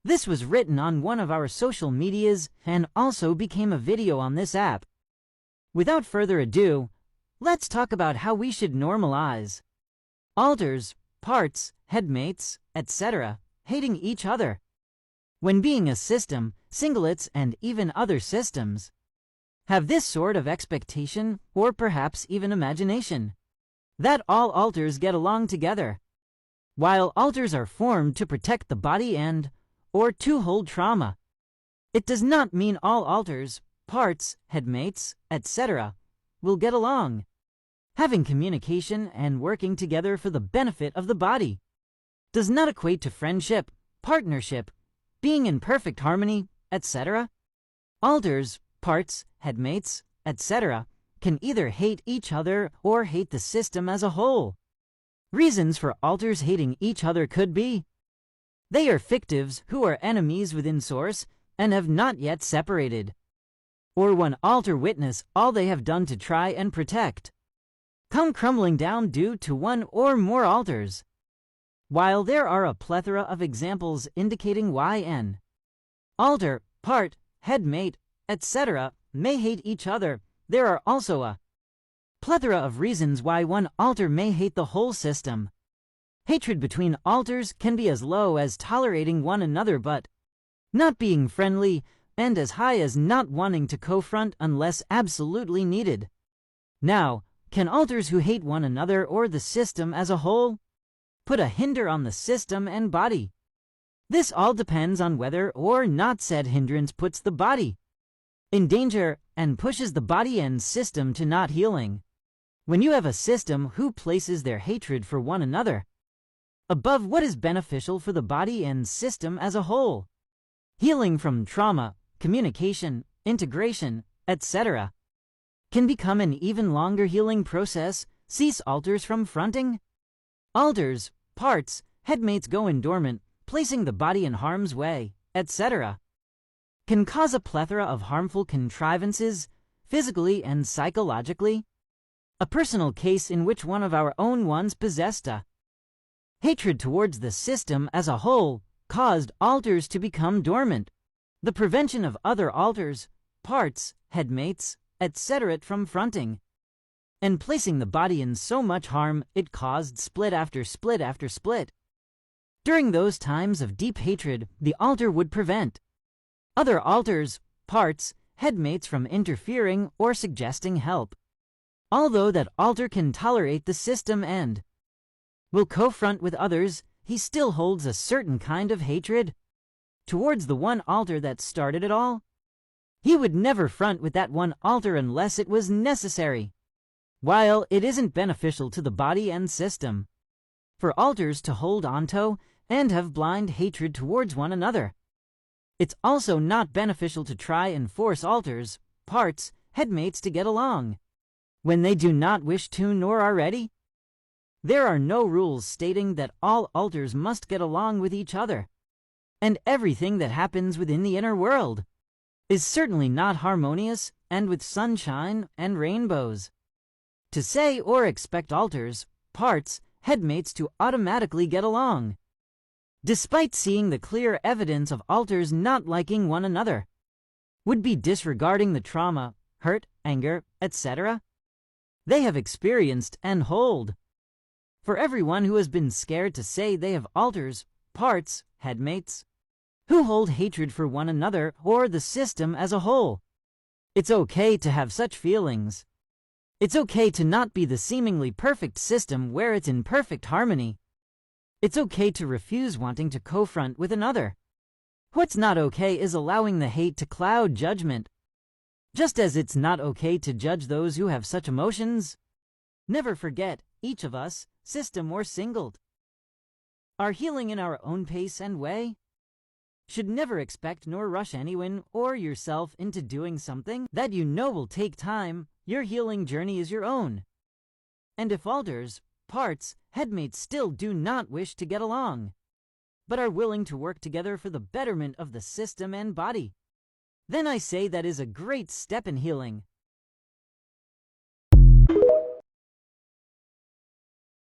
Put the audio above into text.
This was written on one of our social medias and also became a video on this app. Without further ado, let's talk about how we should normalize alters, parts, headmates, etc. hating each other. When being a system, singulets and even other systems have this sort of expectation, or perhaps even imagination, that all alters get along together. While alters are formed to protect the body and or to hold trauma, it does not mean all alters, parts, headmates, etc. will get along, having communication and working together for the benefit of the body. Does not equate to friendship, partnership, being in perfect harmony, etc. Alters, parts, headmates, etc. can either hate each other or hate the system as a whole. Reasons for alters hating each other could be: they are fictives who are enemies within source and have not yet separated, or one alter witness all they have done to try and protect come crumbling down due to one or more alters. While there are a plethora of examples indicating why an alter, part, headmate, etc. may hate each other, there are also a plethora of reasons why one alter may hate the whole system. Hatred between alters can be as low as tolerating one another but not being friendly, and as high as not wanting to confront unless absolutely needed. Now, can alters who hate one another or the system as a whole put a hinder on the system and body? This all depends on whether or not said hindrance puts the body in danger and pushes the body and system to not healing. When you have a system who places their hatred for one another above what is beneficial for the body and system as a whole, healing from trauma, communication, integration, etc. can become an even longer healing process. Cease alters from fronting. Alters, parts, headmates go in dormant, placing the body in harm's way, etc. can cause a plethora of harmful contrivances, physically and psychologically. A personal case in which one of our own ones possessed a hatred towards the system as a whole caused alters to become dormant. The prevention of other alters, parts, headmates, etc. from fronting and placing the body in so much harm it caused split after split after split. During those times of deep hatred, the alter would prevent other alters, parts, headmates from interfering or suggesting help. Although that alter can tolerate the system and will confront with others, he still holds a certain kind of hatred towards the one alter that started it all. He would never front with that one alter unless it was necessary, while it isn't beneficial to the body and system for alters to hold onto and have blind hatred towards one another. It's also not beneficial to try and force alters, parts, headmates to get along when they do not wish to nor are ready. There are no rules stating that all alters must get along with each other, and everything that happens within the inner world is certainly not harmonious and with sunshine and rainbows. To say or expect alters, parts, headmates to automatically get along, despite seeing the clear evidence of alters not liking one another, would be disregarding the trauma, hurt, anger, etc. they have experienced and hold. For everyone who has been scared to say they have alters, parts, headmates, who hold hatred for one another or the system as a whole, it's okay to have such feelings. It's okay to not be the seemingly perfect system where it's in perfect harmony. It's okay to refuse wanting to confront with another. What's not okay is allowing the hate to cloud judgment, just as it's not okay to judge those who have such emotions. Never forget, each of us, system or singled, are healing in our own pace and way. Should never expect nor rush anyone or yourself into doing something that you know will take time. Your healing journey is your own. And if alters, parts, headmates still do not wish to get along, but are willing to work together for the betterment of the system and body, then I say that is a great step in healing.